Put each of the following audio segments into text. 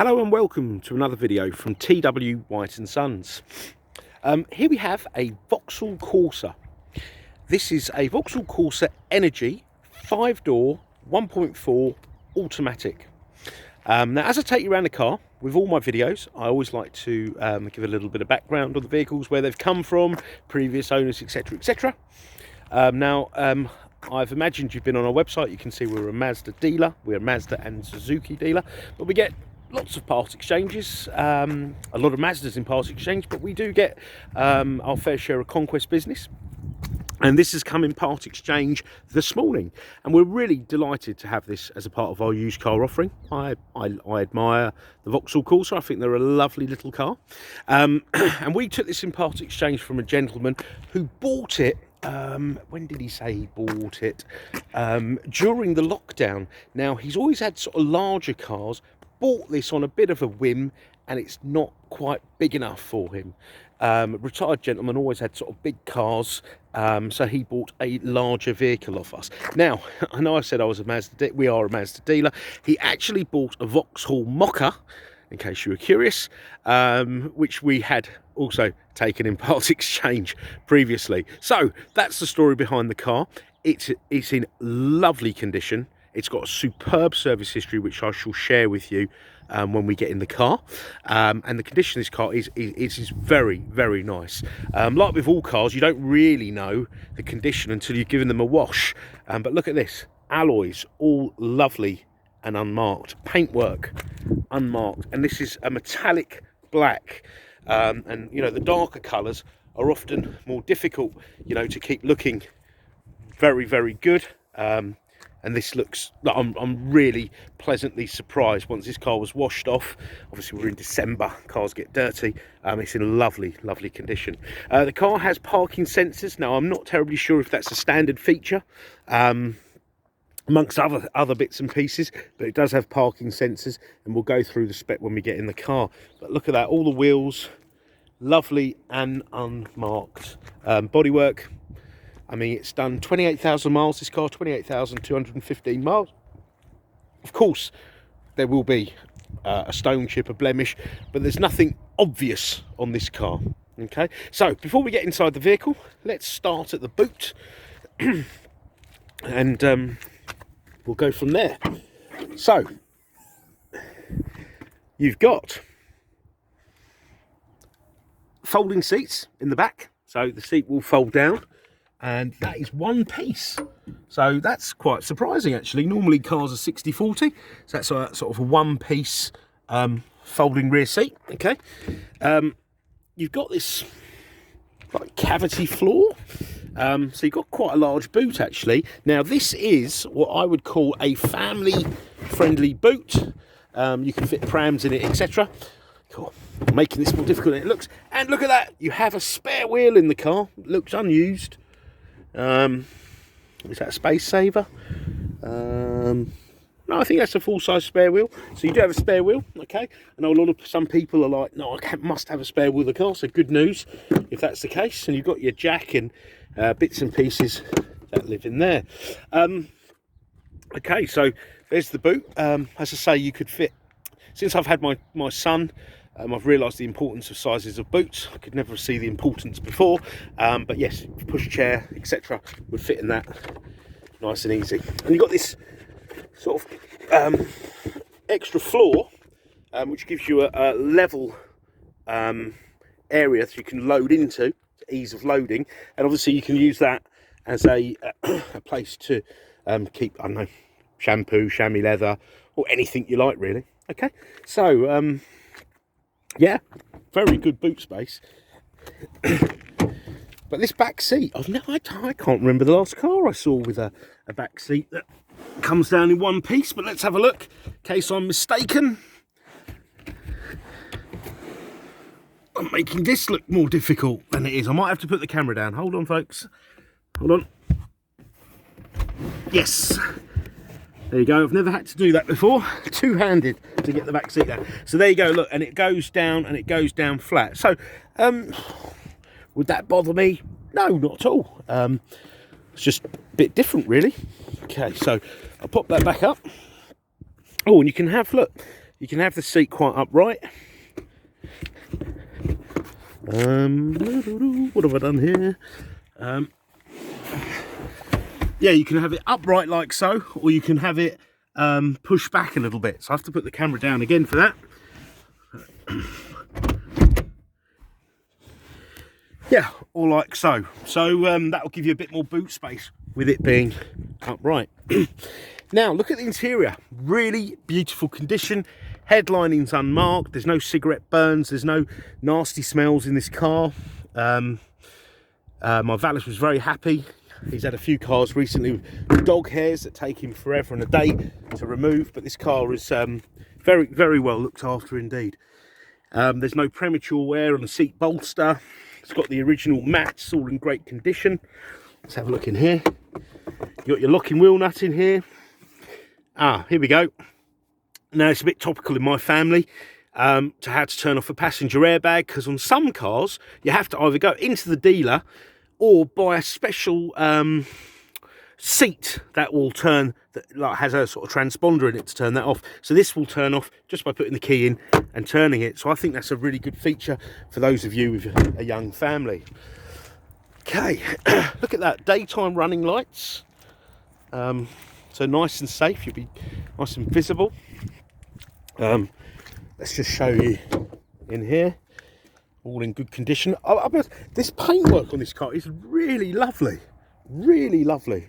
Hello and welcome to another video from TW White & Sons. Here we have a Vauxhall Corsa. This is a Vauxhall Corsa Energy 5-door 1.4 automatic. Now as I take you around the car with all my videos, I always like to give a little bit of background on the vehicles, where they've come from, previous owners, etc, etc. I've imagined you've been on our website. You can see we're a Mazda dealer, we're a Mazda and Suzuki dealer, but we get lots of part exchanges, a lot of Mazdas in part exchange, but we do get our fair share of conquest business. And this has come in part exchange this morning, and we're really delighted to have this as a part of our used car offering. I admire the Vauxhall Corsa. I think they're a lovely little car, and we took this in part exchange from a gentleman who bought it. When did he say he bought it? During the lockdown. Now, he's always had sort of larger cars, bought this on a bit of a whim, and it's not quite big enough for him. Retired gentleman, always had sort of big cars, so he bought a larger vehicle off us. Now, I know I said I was a Mazda, we are a Mazda dealer. He actually bought a Vauxhall Mocha, in case you were curious, which we had also taken in part exchange previously. So that's the story behind the car. It's in lovely condition. It's got a superb service history, which I shall share with you when we get in the car. And the condition of this car is very, very nice. Like with all cars, you don't really know the condition until you've given them a wash. But look at this. Alloys, all lovely and unmarked. Paintwork, unmarked. And this is a metallic black. And, you know, the darker colours are often more difficult, you know, to keep looking very, very good. And this looks, I'm really pleasantly surprised once this car was washed off. Obviously we're in December, cars get dirty. It's in lovely, lovely condition. The car has parking sensors. Now, I'm not terribly sure if that's a standard feature amongst other bits and pieces, but it does have parking sensors, and we'll go through the spec when we get in the car. But look at that, all the wheels, lovely and unmarked. Bodywork, I mean, it's done 28,000 miles, this car, 28,215 miles. Of course, there will be a stone chip, a blemish, but there's nothing obvious on this car. Okay, so before we get inside the vehicle, let's start at the boot, and we'll go from there. So, you've got folding seats in the back, so the seat will fold down. And that is one piece, so that's quite surprising actually. Normally cars are 60/40, so that's a sort of a one piece folding rear seat. Okay, you've got this like cavity floor, so you've got quite a large boot actually. Now this is what I would call a family friendly boot. You can fit prams in it, etc. Cool. Making this more difficult than it looks. And look at that, you have a spare wheel in the car. It looks unused. Is that a space saver? No, I think that's a full-size spare wheel. So you do have a spare wheel. Okay, I know some people are like, no, I must have a spare wheel in the car. So good news if that's the case. And you've got your jack and bits and pieces that live in there. Okay, so there's the boot. As I say, you could fit, since I've had my son, I've realised the importance of sizes of boots. I could never see the importance before, but yes, pushchair, etc. would fit in that nice and easy. And you've got this sort of extra floor, which gives you a level area that you can load into, ease of loading, and obviously you can use that as a place to keep, I don't know, shampoo, chamois leather, or anything you like really. Okay, so yeah, very good boot space. But this back seat, I can't remember the last car I saw with a back seat that comes down in one piece, but let's have a look in case I'm mistaken. I'm making this look more difficult than it is. I might have to put the camera down. Hold on, folks. Hold on. Yes. There you go. I've never had to do that before. Two-handed to get the back seat down. So there you go. Look, and it goes down, and it goes down flat. So, would that bother me? No, not at all. It's just a bit different, really. Okay, so I'll pop that back up. Oh, and you can have, look, You can have the seat quite upright. What have I done here? Yeah, you can have it upright like so, or you can have it pushed back a little bit. So I have to put the camera down again for that. Yeah, or like so. So that will give you a bit more boot space with it being upright. Now, look at the interior. Really beautiful condition. Headlining's unmarked. There's no cigarette burns. There's no nasty smells in this car. My valet was very happy. He's had a few cars recently with dog hairs that take him forever and a day to remove, but this car is very, very well looked after indeed. There's no premature wear on the seat bolster. It's got the original mats, all in great condition. Let's have a look in here. You got your locking wheel nut in here. Here we go. Now, it's a bit topical in my family to how to turn off a passenger airbag, because on some cars you have to either go into the dealer or buy a special seat that will turn, that like has a sort of transponder in it to turn that off. So this will turn off just by putting the key in and turning it. So I think that's a really good feature for those of you with a young family. Okay, look at that, daytime running lights. So nice and safe, you'll be nice and visible. Let's just show you in here, all in good condition. This paintwork on this car is really lovely, really lovely.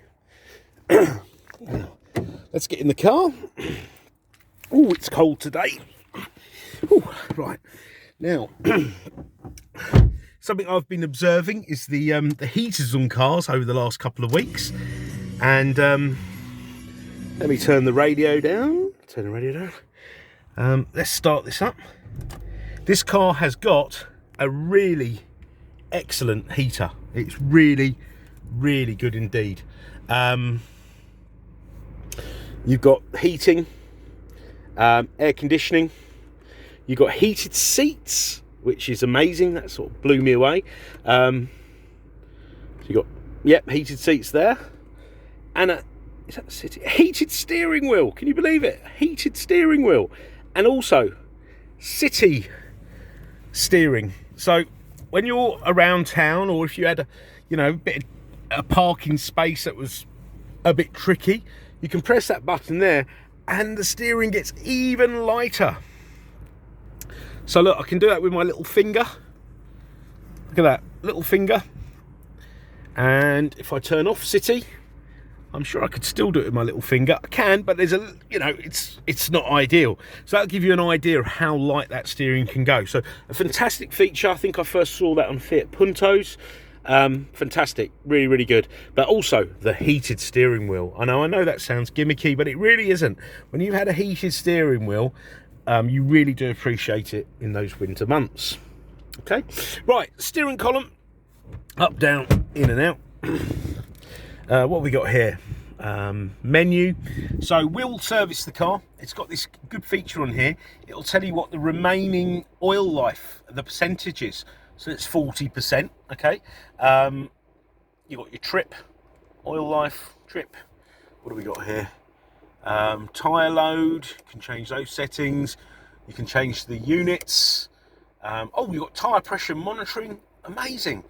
Let's get in the car. Oh, it's cold today. Oh, right now, something I've been observing is the heaters on cars over the last couple of weeks, and let me turn the radio down. Turn the radio down. Let's start this up. This car has got a really excellent heater. It's really, really good indeed. You've got heating, air conditioning. You've got heated seats, which is amazing. That sort of blew me away. So you got, yep, heated seats there, and is that the city? Heated steering wheel. Can you believe it? Heated steering wheel, and also city steering. So when you're around town, or if you had a parking space that was a bit tricky, you can press that button there and the steering gets even lighter. So look, I can do that with my little finger. Look at that, little finger. And if I turn off city, I'm sure I could still do it with my little finger. I can, but there's it's not ideal. So that'll give you an idea of how light that steering can go. So a fantastic feature. I think I first saw that on Fiat Puntos. Fantastic, really, really good. But also the heated steering wheel. I know that sounds gimmicky, but it really isn't. When you've had a heated steering wheel, you really do appreciate it in those winter months. Okay, right, steering column, up, down, in and out. What have we got here? Menu. So we'll service the car. It's got this good feature on here. It'll tell you what the remaining oil life, the percentage is. So it's 40%, okay? You got your trip, oil life, trip. What do we got here? Tyre load, you can change those settings. You can change the units. Oh, you've got tyre pressure monitoring, amazing.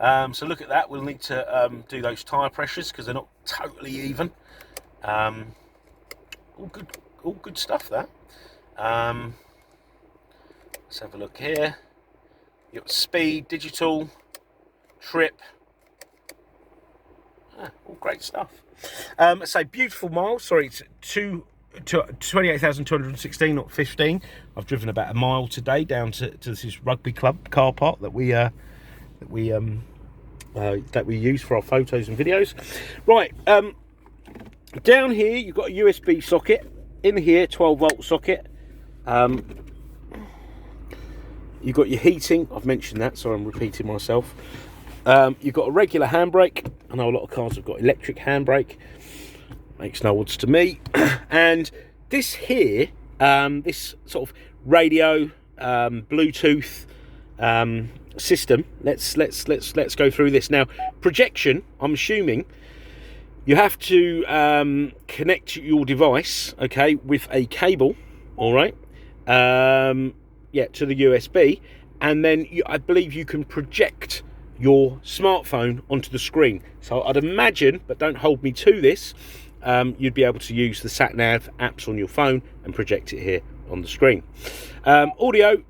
So look at that, we'll need to do those tyre pressures because they're not totally even. All good stuff there. Let's have a look here. You've got speed, digital, trip. All great stuff. Let's say beautiful miles. Sorry, it's 28,216, not 15. I've driven about a mile today down to this rugby club car park that we use for our photos and videos. Right, down here you've got a USB socket. In here, 12-volt socket. You've got your heating. I've mentioned that, so I'm repeating myself. You've got a regular handbrake. I know a lot of cars have got electric handbrake. Makes no odds to me. And this here, this sort of radio, Bluetooth system. Let's go through this now. Projection. I'm assuming you have to connect your device, okay, with a cable. All right. yeah, to the USB, and then I believe you can project your smartphone onto the screen. So I'd imagine, but don't hold me to this, you'd be able to use the sat-nav apps on your phone and project it here on the screen. Audio,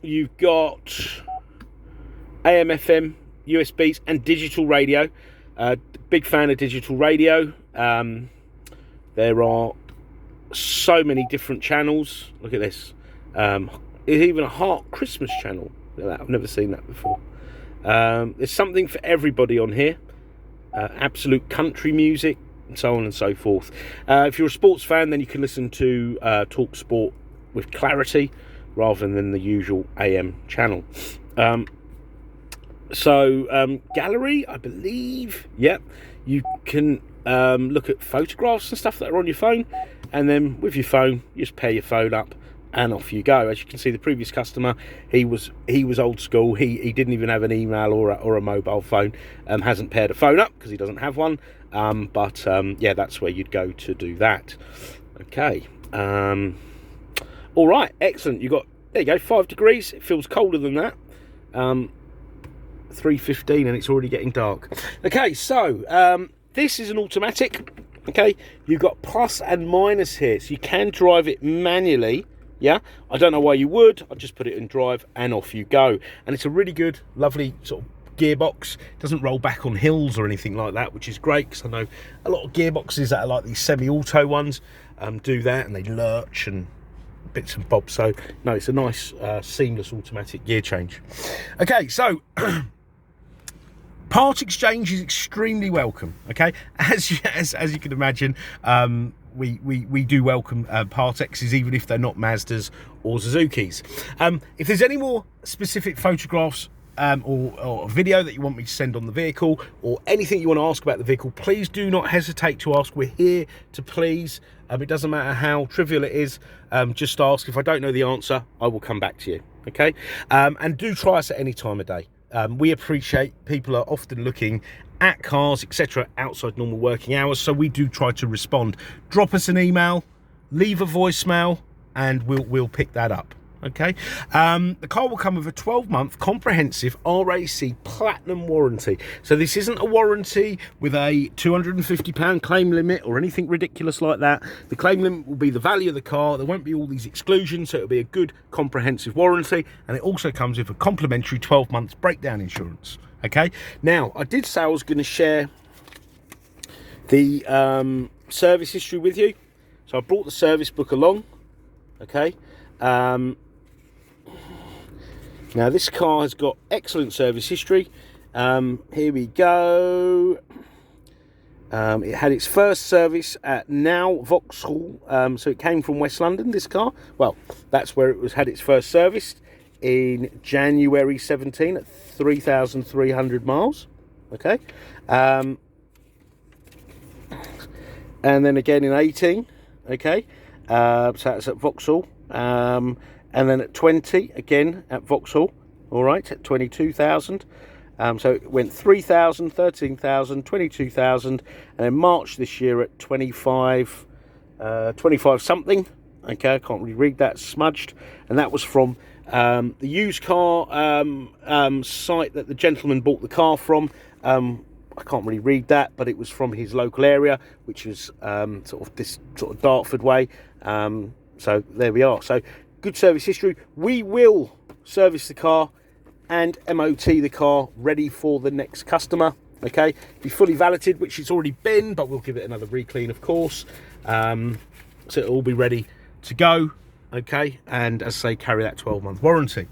you've got AM, FM, USBs and digital radio. Big fan of digital radio. There are so many different channels. Look at this. There's even a Heart Christmas channel. Look at that. I've never seen that before. There's something for everybody on here. Absolute country music and so on and so forth. If you're a sports fan, then you can listen to Talk Sport with clarity rather than the usual AM channel. Gallery, I believe, yep, you can look at photographs and stuff that are on your phone, and then with your phone you just pair your phone up and off you go. As you can see, the previous customer, he was old school. He didn't even have an email or a mobile phone, hasn't paired a phone up because he doesn't have one, yeah, that's where you'd go to do that. Okay, all right, excellent. You got, there you go, 5 degrees. It feels colder than that. 3:15 and it's already getting dark. Okay, so this is an automatic. Okay, you've got plus and minus here, so you can drive it manually. Yeah, I don't know why you would. I'll just put it in drive and off you go. And it's a really good, lovely sort of gearbox. It doesn't roll back on hills or anything like that, which is great, because I know a lot of gearboxes that are like these semi-auto ones do that, and they lurch and bits and bobs. So no, it's a nice seamless automatic gear change. Okay, so part exchange is extremely welcome. Okay, as you can imagine, we do welcome part X's, even if they're not Mazdas or Suzukis. If there's any more specific photographs or a video that you want me to send on the vehicle, or anything you want to ask about the vehicle, please do not hesitate to ask. We're here to please. It doesn't matter how trivial it is, just ask. If I don't know the answer, I will come back to you. Okay, and do try us at any time of day. We appreciate people are often looking at cars, etc., outside normal working hours, so we do try to respond. Drop us an email, leave a voicemail, and we'll pick that up. Okay, the car will come with a 12-month comprehensive RAC Platinum warranty. So this isn't a warranty with a £250 claim limit or anything ridiculous like that. The claim limit will be the value of the car. There won't be all these exclusions, so it'll be a good comprehensive warranty, and it also comes with a complimentary 12 months breakdown insurance. Okay, now I did say I was going to share the service history with you, so I brought the service book along. Okay, now this car has got excellent service history. Here we go. It had its first service at now Vauxhall, so it came from West London, this car. Well, that's where it had its first service in January 17 at 3,300 miles. Okay, and then again in 18. Okay, so that's at Vauxhall. And then at 20 again at Vauxhall, all right, at 22,000. So it went 3,000, 13,000, 22,000, and then March this year at 25 something. Okay, I can't really read that, smudged, and that was from the used car site that the gentleman bought the car from. I can't really read that, but it was from his local area, which was sort of Dartford way. So there we are. So good service history. We will service the car and MOT the car ready for the next customer. Okay, be fully validated, which it's already been, but we'll give it another re-clean, of course. So it'll all be ready to go. Okay, and as I say, carry that 12-month warranty.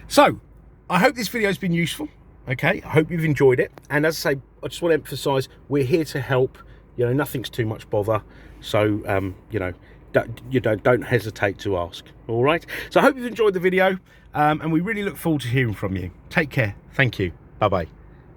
So I hope this video has been useful. Okay, I hope you've enjoyed it, and as I say, I just want to emphasize, we're here to help. You know, nothing's too much bother, so you know, don't hesitate to ask. All right, so I hope you've enjoyed the video, and we really look forward to hearing from you. Take care. Thank you. Bye bye.